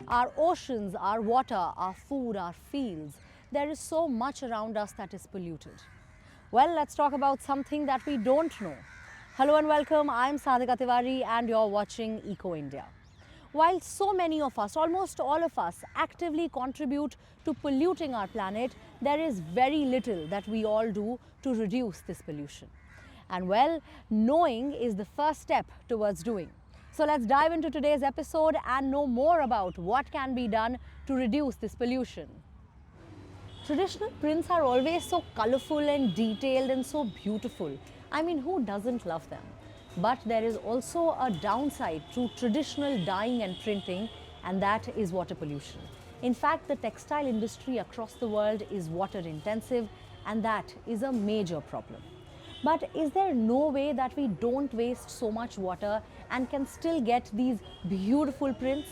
Our oceans, our water, our food, our fields. There is so much around us that is polluted. Well, let's talk about something that we don't know. Hello and welcome. I'm Sadhika Tiwari and you're watching Eco India. While so many of us, almost all of us, actively contribute to polluting our planet, there is very little that we all do to reduce this pollution. And well, knowing is the first step towards doing. So let's dive into today's episode and know more about what can be done to reduce this pollution. Traditional prints are always so colorful and detailed and so beautiful. I mean, who doesn't love them? But there is also a downside to traditional dyeing and printing, and that is water pollution. In fact, the textile industry across the world is water intensive, and that is a major problem. But is there no way that we don't waste so much water and can still get these beautiful prints?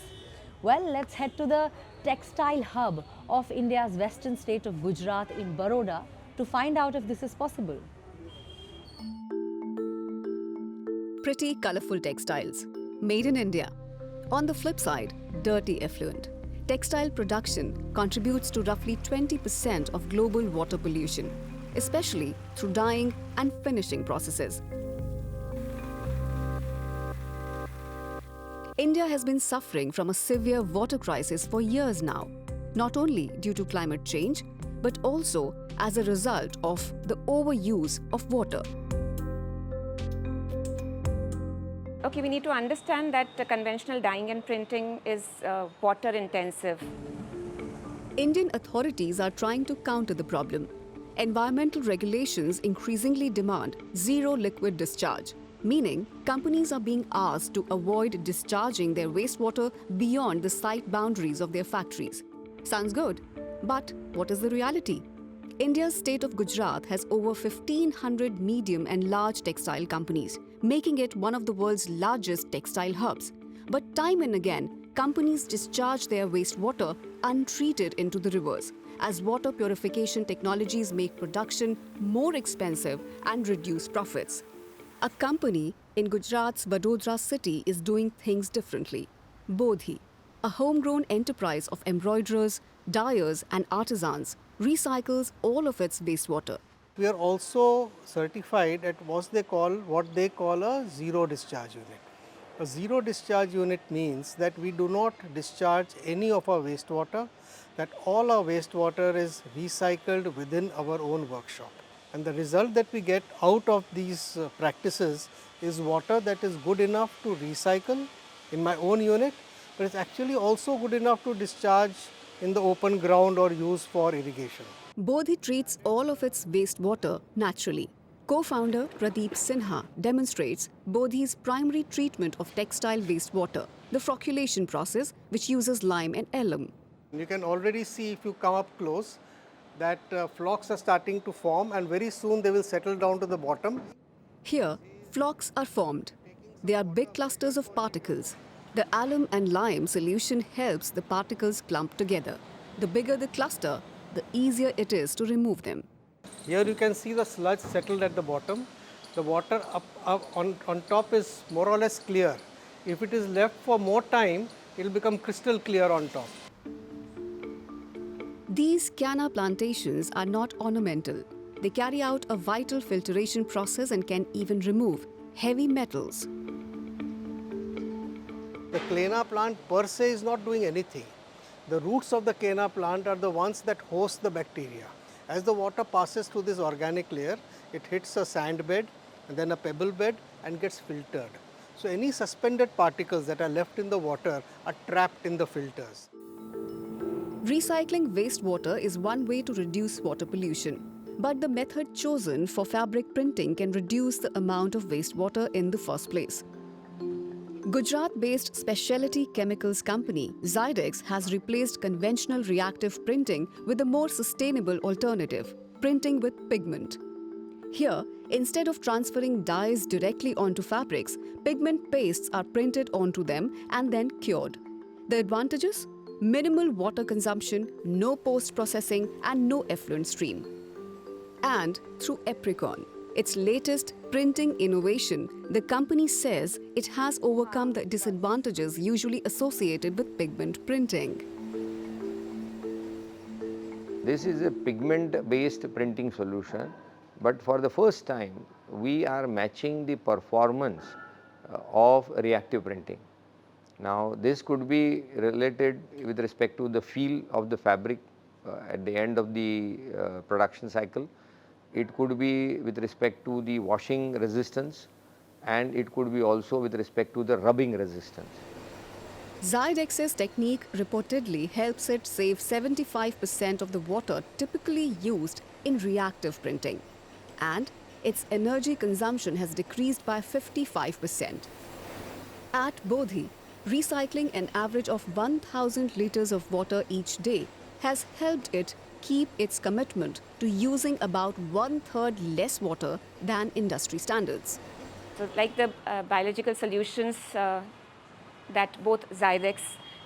Well, let's head to the textile hub of India's western state of Gujarat in Baroda to find out if this is possible. Pretty colourful textiles, made in India. On the flip side, dirty effluent. Textile production contributes to roughly 20% of global water pollution, especially through dyeing and finishing processes. India has been suffering from a severe water crisis for years now, not only due to climate change, but also as a result of the overuse of water. Okay, we need to understand that conventional dyeing and printing is water intensive. Indian authorities are trying to counter the problem. Environmental regulations increasingly demand zero liquid discharge, meaning companies are being asked to avoid discharging their wastewater beyond the site boundaries of their factories. Sounds good, but what is the reality? India's state of Gujarat has over 1,500 medium and large textile companies, making it one of the world's largest textile hubs. But time and again, companies discharge their wastewater untreated into the rivers, as water purification technologies make production more expensive and reduce profits. A company in Gujarat's Vadodara city is doing things differently. Bodhi, a homegrown enterprise of embroiderers, dyers and artisans, recycles all of its wastewater. We are also certified at what they call a zero discharge unit. A zero discharge unit means that we do not discharge any of our wastewater, that all our wastewater is recycled within our own workshop. And the result that we get out of these practices is water that is good enough to recycle in my own unit, but it's actually also good enough to discharge in the open ground or use for irrigation. Bodhi treats all of its wastewater naturally. Co-founder Pradeep Sinha demonstrates Bodhi's primary treatment of textile wastewater, the flocculation process, which uses lime and alum. You can already see, if you come up close, that flocks are starting to form, and very soon they will settle down to the bottom. Here, flocks are formed. They are big clusters of particles. The alum and lime solution helps the particles clump together. The bigger the cluster, the easier it is to remove them. Here you can see the sludge settled at the bottom. The water on top is more or less clear. If it is left for more time, it will become crystal clear on top. These canna plantations are not ornamental. They carry out a vital filtration process and can even remove heavy metals. The canna plant per se is not doing anything. The roots of the canna plant are the ones that host the bacteria. As the water passes through this organic layer, it hits a sand bed and then a pebble bed and gets filtered. So any suspended particles that are left in the water are trapped in the filters. Recycling wastewater is one way to reduce water pollution. But the method chosen for fabric printing can reduce the amount of wastewater in the first place. Gujarat-based specialty chemicals company Zydex has replaced conventional reactive printing with a more sustainable alternative, printing with pigment. Here, instead of transferring dyes directly onto fabrics, pigment pastes are printed onto them and then cured. The advantages? Minimal water consumption, no post-processing and no effluent stream. And through Apricon, its latest printing innovation, the company says it has overcome the disadvantages usually associated with pigment printing. This is a pigment-based printing solution, but for the first time, we are matching the performance of reactive printing. Now, this could be related with respect to the feel of the fabric at the end of the production cycle. It could be with respect to the washing resistance, and it could be also with respect to the rubbing resistance. Zydex's technique reportedly helps it save 75% of the water typically used in reactive printing, and its energy consumption has decreased by 55%. At Bodhi, recycling an average of 1,000 liters of water each day has helped it keep its commitment to using about 1/3 less water than industry standards. So like the biological solutions that both Zydex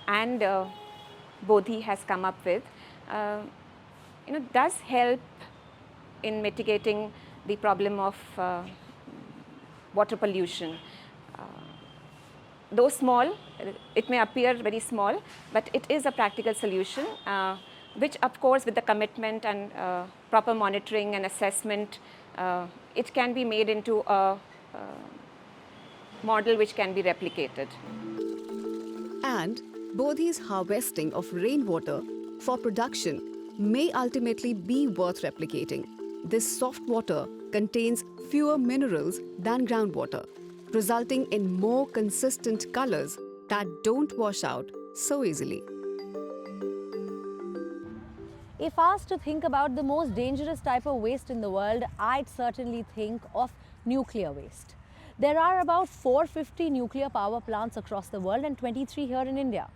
and Bodhi has come up with, does help in mitigating the problem of water pollution. Though small, it may appear very small, but it is a practical solution, which of course with the commitment and proper monitoring and assessment, it can be made into a model which can be replicated. And Bodhi's harvesting of rainwater for production may ultimately be worth replicating. This soft water contains fewer minerals than groundwater, resulting in more consistent colors that don't wash out so easily. If asked to think about the most dangerous type of waste in the world, I'd certainly think of nuclear waste. There are about 450 nuclear power plants across the world and 23 here in India.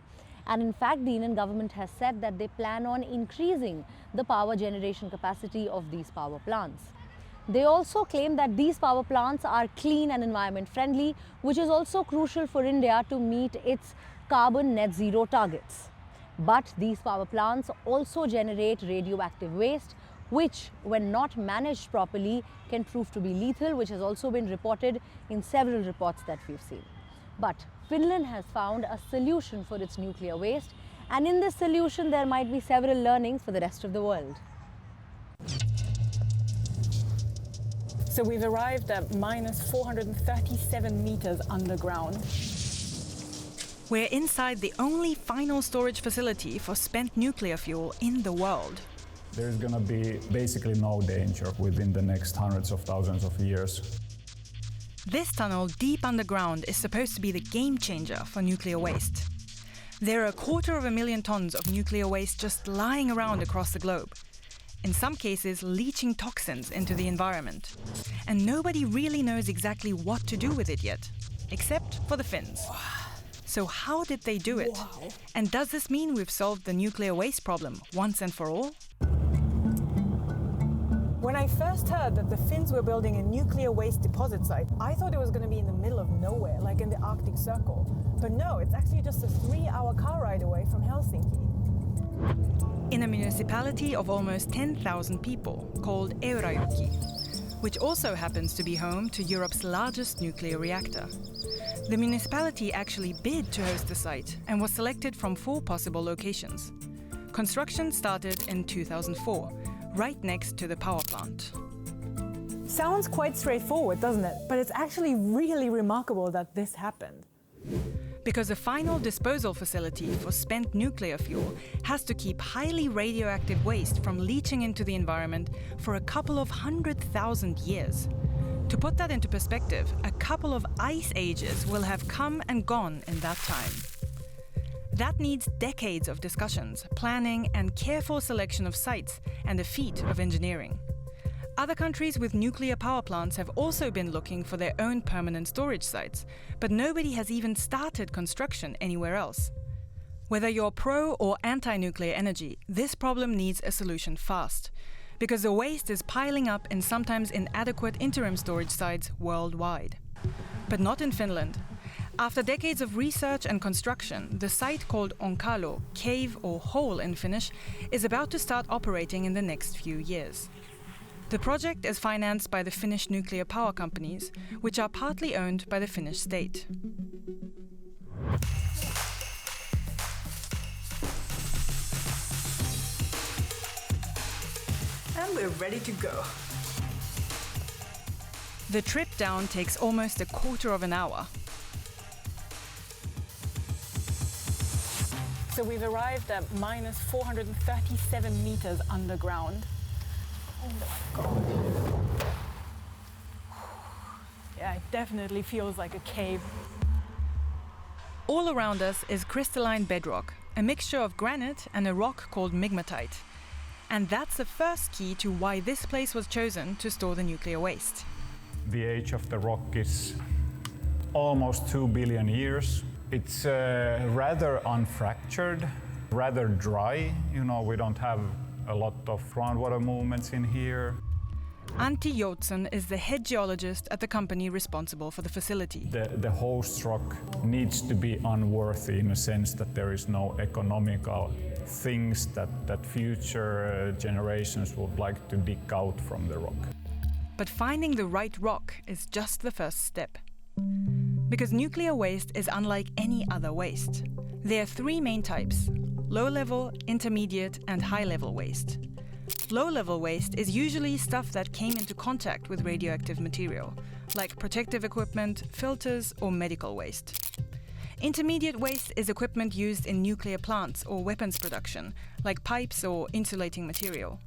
And in fact, the Indian government has said that they plan on increasing the power generation capacity of these power plants. They also claim that these power plants are clean and environment friendly, which is also crucial for India to meet its carbon net zero targets. But these power plants also generate radioactive waste, which, when not managed properly, can prove to be lethal, which has also been reported in several reports that we've seen. But Finland has found a solution for its nuclear waste, and in this solution there might be several learnings for the rest of the world. So we've arrived at minus 437 meters underground. We're inside the only final storage facility for spent nuclear fuel in the world. There's going to be basically no danger within the next hundreds of thousands of years. This tunnel deep underground is supposed to be the game changer for nuclear waste. There are 250,000 tons of nuclear waste just lying around across the globe, in some cases leaching toxins into the environment. And nobody really knows exactly what to do with it yet, except for the Finns. So how did they do it? Wow. And does this mean we've solved the nuclear waste problem once and for all? When I first heard that the Finns were building a nuclear waste deposit site, I thought it was going to be in the middle of nowhere, like in the Arctic Circle. But no, it's actually just a 3-hour car ride away from Helsinki. In a municipality of almost 10,000 people called Eurajoki, which also happens to be home to Europe's largest nuclear reactor. The municipality actually bid to host the site and was selected from 4 possible locations. Construction started in 2004, right next to the power plant. Sounds quite straightforward, doesn't it? But it's actually really remarkable that this happened. Because a final disposal facility for spent nuclear fuel has to keep highly radioactive waste from leaching into the environment for a couple of 100,000 years. To put that into perspective, a couple of ice ages will have come and gone in that time. That needs decades of discussions, planning, and careful selection of sites, and a feat of engineering. Other countries with nuclear power plants have also been looking for their own permanent storage sites, but nobody has even started construction anywhere else. Whether you're pro or anti-nuclear energy, this problem needs a solution fast, because the waste is piling up in sometimes inadequate interim storage sites worldwide. But not in Finland. After decades of research and construction, the site called Onkalo, cave or hole in Finnish, is about to start operating in the next few years. The project is financed by the Finnish nuclear power companies, which are partly owned by the Finnish state. And we're ready to go. The trip down takes almost a quarter of an hour. So we've arrived at minus 437 meters underground. Oh my God. Yeah, it definitely feels like a cave. All around us is crystalline bedrock, a mixture of granite and a rock called migmatite. And that's the first key to why this place was chosen to store the nuclear waste. The age of the rock is almost 2 billion years. It's rather unfractured, rather dry. You know, we don't have a lot of groundwater movements in here. Antti Joutsen is the head geologist at the company responsible for the facility. The host rock needs to be unworthy in a sense that there is no economical things that future generations would like to dig out from the rock. But finding the right rock is just the first step. Because nuclear waste is unlike any other waste. There are three main types: low-level, intermediate, and high-level waste. Low-level waste is usually stuff that came into contact with radioactive material, like protective equipment, filters, or medical waste. Intermediate waste is equipment used in nuclear plants or weapons production, like pipes or insulating material.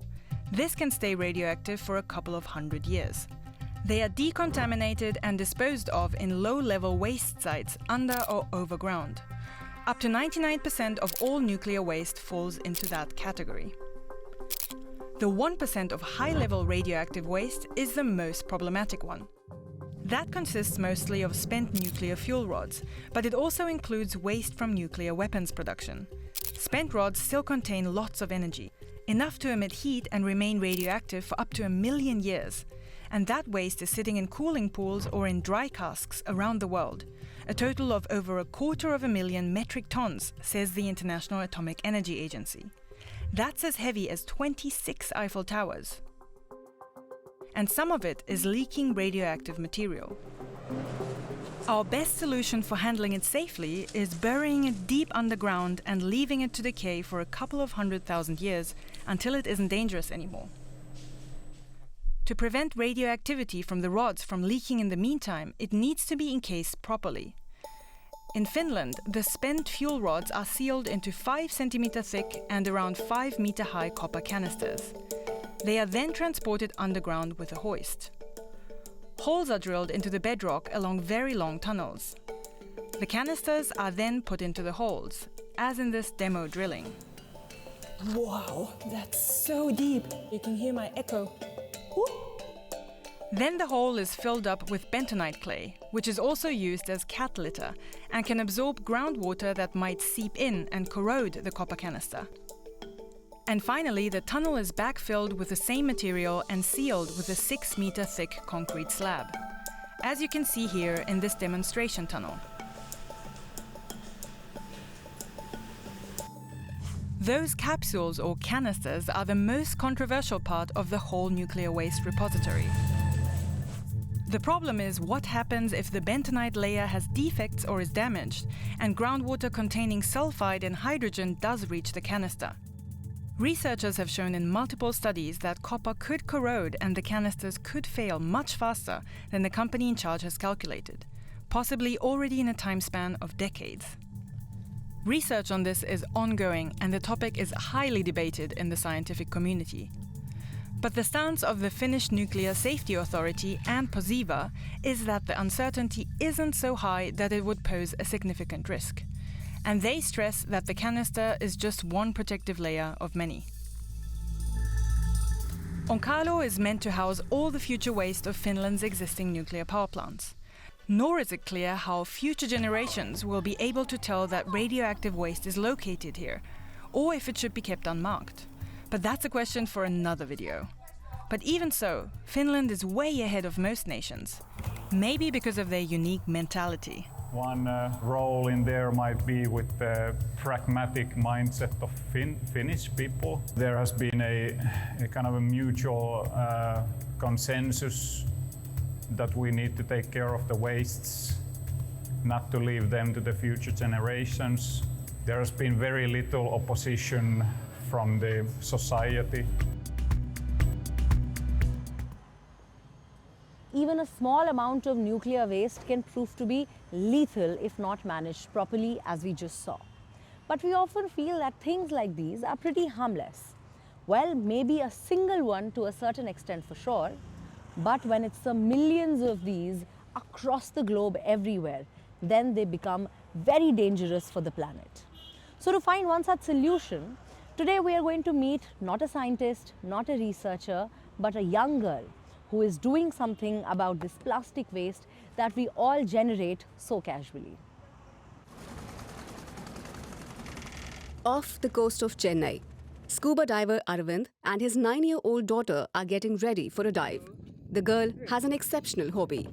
This can stay radioactive for a couple of hundred years. They are decontaminated and disposed of in low-level waste sites under or overground. Up to 99% of all nuclear waste falls into that category. The 1% of high-level radioactive waste is the most problematic one. That consists mostly of spent nuclear fuel rods, but it also includes waste from nuclear weapons production. Spent rods still contain lots of energy, enough to emit heat and remain radioactive for up to 1 million years. And that waste is sitting in cooling pools or in dry casks around the world. A total of over 250,000 metric tons, says the International Atomic Energy Agency. That's as heavy as 26 Eiffel Towers. And some of it is leaking radioactive material. Our best solution for handling it safely is burying it deep underground and leaving it to decay for a couple of 100,000 years until it isn't dangerous anymore. To prevent radioactivity from the rods from leaking in the meantime, it needs to be encased properly. In Finland, the spent fuel rods are sealed into 5 centimeter thick and around 5 meter high copper canisters. They are then transported underground with a hoist. Holes are drilled into the bedrock along very long tunnels. The canisters are then put into the holes, as in this demo drilling. Wow, that's so deep. You can hear my echo. Woo! Then the hole is filled up with bentonite clay, which is also used as cat litter and can absorb groundwater that might seep in and corrode the copper canister. And finally, the tunnel is backfilled with the same material and sealed with a 6 meter thick concrete slab, as you can see here in this demonstration tunnel. Those capsules or canisters are the most controversial part of the whole nuclear waste repository. The problem is what happens if the bentonite layer has defects or is damaged, and groundwater containing sulfide and hydrogen does reach the canister. Researchers have shown in multiple studies that copper could corrode and the canisters could fail much faster than the company in charge has calculated, possibly already in a time span of decades. Research on this is ongoing and the topic is highly debated in the scientific community. But the stance of the Finnish Nuclear Safety Authority and POSIVA is that the uncertainty isn't so high that it would pose a significant risk. And they stress that the canister is just one protective layer of many. Onkalo is meant to house all the future waste of Finland's existing nuclear power plants. Nor is it clear how future generations will be able to tell that radioactive waste is located here, or if it should be kept unmarked. But that's a question for another video. But even so, Finland is way ahead of most nations. Maybe because of their unique mentality. One role in there might be with the pragmatic mindset of Finnish people. There has been a kind of a mutual consensus that we need to take care of the wastes, not to leave them to the future generations. There has been very little opposition from the society. Even a small amount of nuclear waste can prove to be lethal if not managed properly, as we just saw. But we often feel that things like these are pretty harmless. Well, maybe a single one to a certain extent for sure, but when it's the millions of these across the globe everywhere, then they become very dangerous for the planet. So to find one such solution, today we are going to meet not a scientist, not a researcher, but a young girl who is doing something about this plastic waste that we all generate so casually. Off the coast of Chennai, scuba diver Arvind and his 9-year-old daughter are getting ready for a dive. The girl has an exceptional hobby.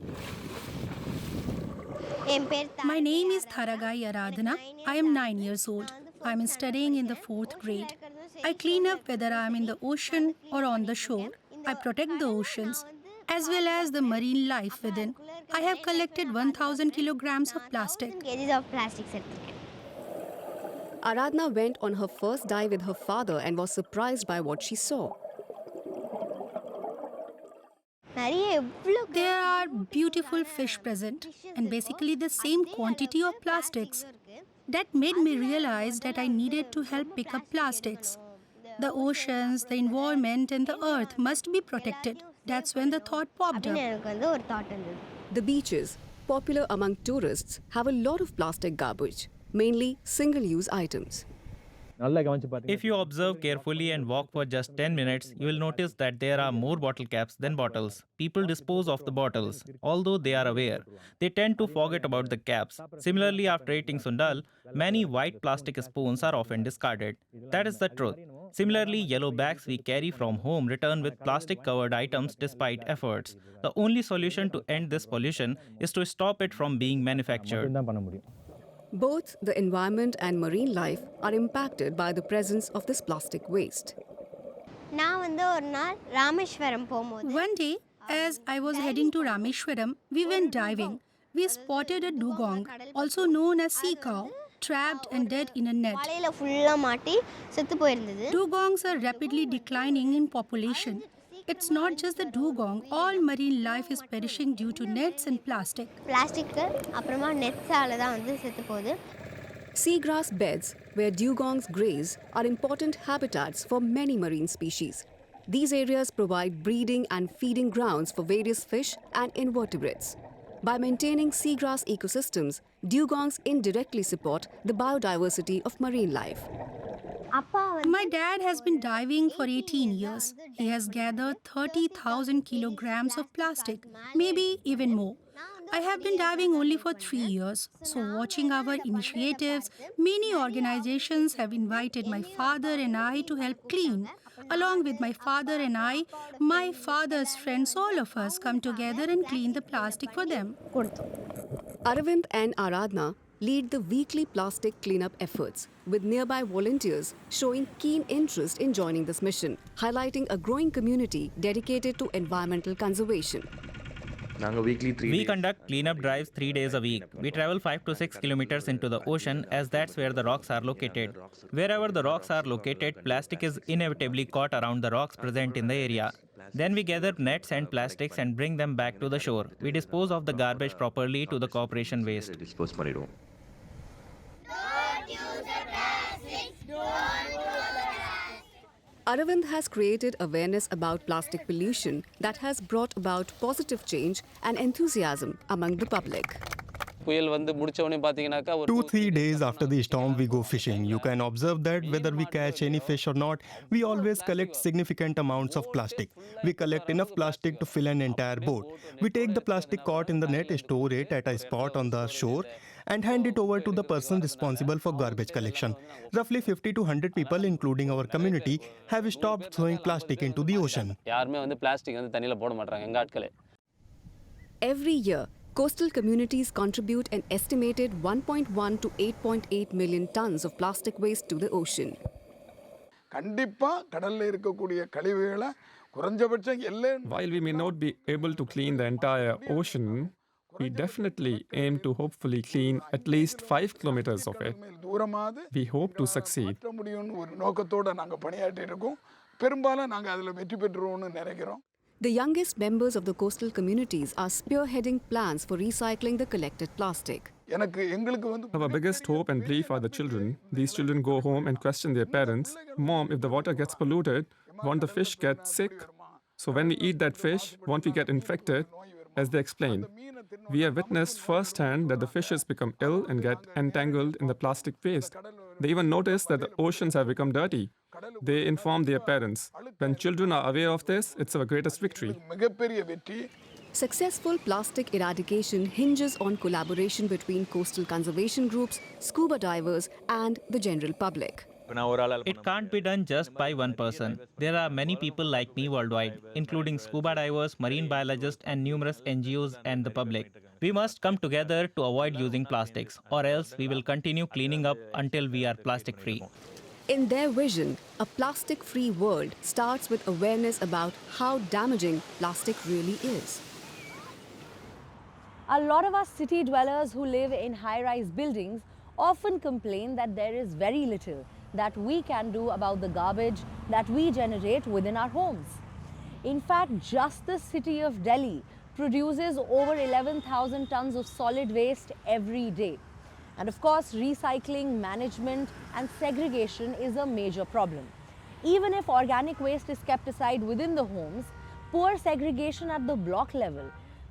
My name is Tharagai Aradhana. I am 9 years old. I am studying in the 4th grade. I clean up whether I am in the ocean or on the shore. I protect the oceans as well as the marine life within. I have collected 1,000 kilograms of plastic. Aradhana went on her first dive with her father and was surprised by what she saw. There are beautiful fish present and basically the same quantity of plastics. That made me realize that I needed to help pick up plastics. The oceans, the environment and the earth must be protected. That's when the thought popped up. The beaches, popular among tourists, have a lot of plastic garbage, mainly single-use items. If you observe carefully and walk for just 10 minutes, you will notice that there are more bottle caps than bottles. People dispose of the bottles, although they are aware. They tend to forget about the caps. Similarly, after eating sundal, many white plastic spoons are often discarded. That is the truth. Similarly, yellow bags we carry from home return with plastic-covered items despite efforts. The only solution to end this pollution is to stop it from being manufactured. Both the environment and marine life are impacted by the presence of this plastic waste. One day, as I was heading to Rameshwaram, we went diving. We spotted a dugong, also known as sea cow, trapped and dead in a net. Dugongs are rapidly declining in population. It's not just the dugong, all marine life is perishing due to nets and plastic. Seagrass beds, where dugongs graze, are important habitats for many marine species. These areas provide breeding and feeding grounds for various fish and invertebrates. By maintaining seagrass ecosystems, dugongs indirectly support the biodiversity of marine life. My dad has been diving for 18 years. He has gathered 30,000 kilograms of plastic, maybe even more. I have been diving only for 3 years, so watching our initiatives, many organizations have invited my father and I to help clean. Along with my father and I, my father's friends, all of us come together and clean the plastic for them. Arvind and Aradhana lead the weekly plastic cleanup efforts, with nearby volunteers showing keen interest in joining this mission, highlighting a growing community dedicated to environmental conservation. We conduct cleanup drives 3 days a week. We travel 5 to 6 kilometers into the ocean, as that's where the rocks are located. Wherever the rocks are located, plastic is inevitably caught around the rocks present in the area. Then we gather nets and plastics and bring them back to the shore. We dispose of the garbage properly to the corporation waste. Aravind has created awareness about plastic pollution that has brought about positive change and enthusiasm among the public. 2-3 days after the storm, we go fishing. You can observe that whether we catch any fish or not, we always collect significant amounts of plastic. We collect enough plastic to fill an entire boat. We take the plastic caught in the net, store it at a spot on the shore, and hand it over to the person responsible for garbage collection. Roughly 50 to 100 people, including our community, have stopped throwing plastic into the ocean. Every year, Coastal communities contribute an estimated 1.1 to 8.8 million tons of plastic waste to the ocean. While we may not be able to clean the entire ocean, we definitely aim to hopefully clean at least 5 kilometers of it. We hope to succeed. The youngest members of the coastal communities are spearheading plans for recycling the collected plastic. Our biggest hope and belief are the children. These children go home and question their parents, "Mom, if the water gets polluted, won't the fish get sick? So when we eat that fish, won't we get infected?" As they explained, we have witnessed firsthand that the fishes become ill and get entangled in the plastic waste. They even notice that the oceans have become dirty. They inform their parents. When children are aware of this, it's our greatest victory. Successful plastic eradication hinges on collaboration between coastal conservation groups, scuba divers, and the general public. It can't be done just by one person. There are many people like me worldwide, including scuba divers, marine biologists, and numerous NGOs and the public. We must come together to avoid using plastics, or else we will continue cleaning up until we are plastic free. In their vision, a plastic-free world starts with awareness about how damaging plastic really is. A lot of us city dwellers who live in high-rise buildings often complain that there is very little that we can do about the garbage that we generate within our homes. In fact, just the city of Delhi produces over 11,000 tons of solid waste every day. And of course, recycling, management and segregation is a major problem. Even if organic waste is kept aside within the homes, poor segregation at the block level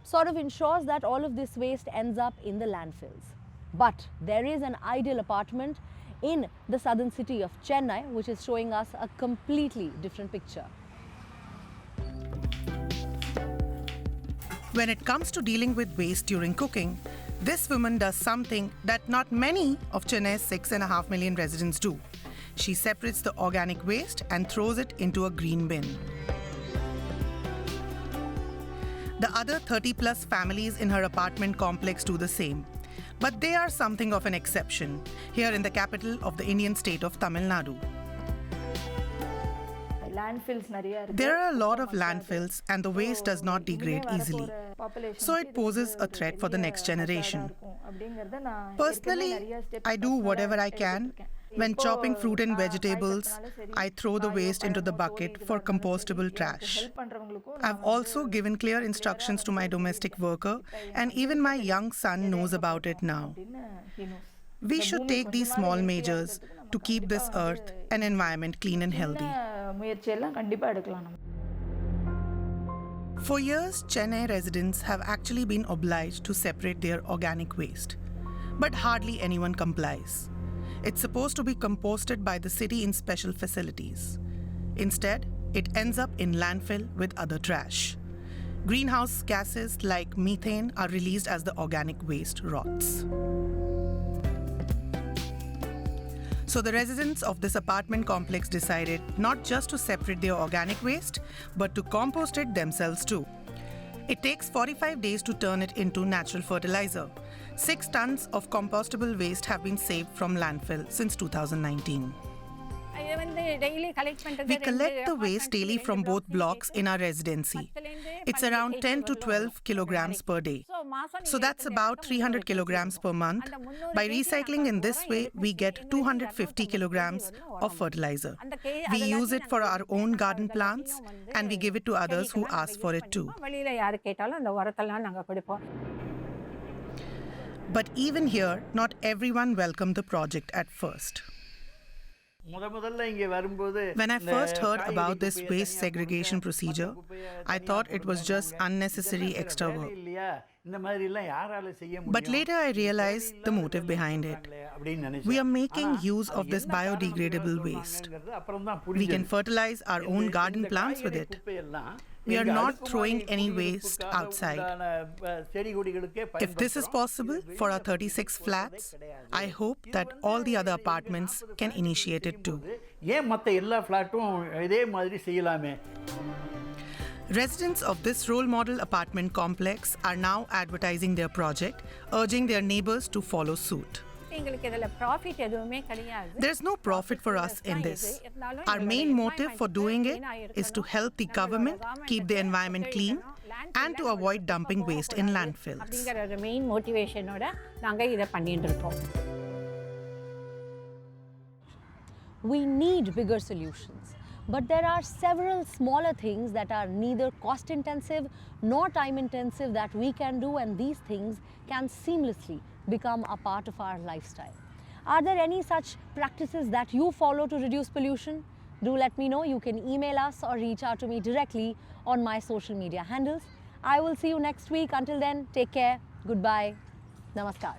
sort of ensures that all of this waste ends up in the landfills. But there is an ideal apartment in the southern city of Chennai, which is showing us a completely different picture. When it comes to dealing with waste during cooking, this woman does something that not many of Chennai's 6.5 million residents do. She separates the organic waste and throws it into a green bin. The other 30+ families in her apartment complex do the same. But they are something of an exception here in the capital of the Indian state of Tamil Nadu. There are a lot of landfills and the waste does not degrade easily. So it poses a threat for the next generation. Personally, I do whatever I can. When chopping fruit and vegetables, I throw the waste into the bucket for compostable trash. I've also given clear instructions to my domestic worker, and even my young son knows about it now. We should take these small measures to keep this earth and environment clean and healthy. For years, Chennai residents have actually been obliged to separate their organic waste, but hardly anyone complies. It's supposed to be composted by the city in special facilities. Instead, it ends up in landfill with other trash. Greenhouse gases like methane are released as the organic waste rots. So the residents of this apartment complex decided not just to separate their organic waste, but to compost it themselves too. It takes 45 days to turn it into natural fertilizer. 6 tons of compostable waste have been saved from landfill since 2019. We collect the waste daily from both blocks in our residency. It's around 10 to 12 kilograms per day. So that's about 300 kilograms per month. By recycling in this way, we get 250 kilograms of fertilizer. We use it for our own garden plants and we give it to others who ask for it too. But even here, not everyone welcomed the project at first. When I first heard about this waste segregation procedure, I thought it was just unnecessary extra work. But later I realized the motive behind it. We are making use of this biodegradable waste. We can fertilize our own garden plants with it. We are not throwing any waste outside. If this is possible for our 36 flats, I hope that all the other apartments can Residents of this role model apartment complex are now advertising their project, urging their neighbors to follow suit. There's no profit for us in this. Our main motive for doing it is to help the government keep the environment clean and to avoid dumping waste in landfills. We need bigger solutions, but there are several smaller things that are neither cost intensive nor time intensive that we can do, and these things can seamlessly become a part of our lifestyle. Are there any such practices that you follow to reduce pollution? Do let me know. You can email us or reach out to me directly on my social media handles. I will see you next week. Until then, take care. Goodbye. Namaskar.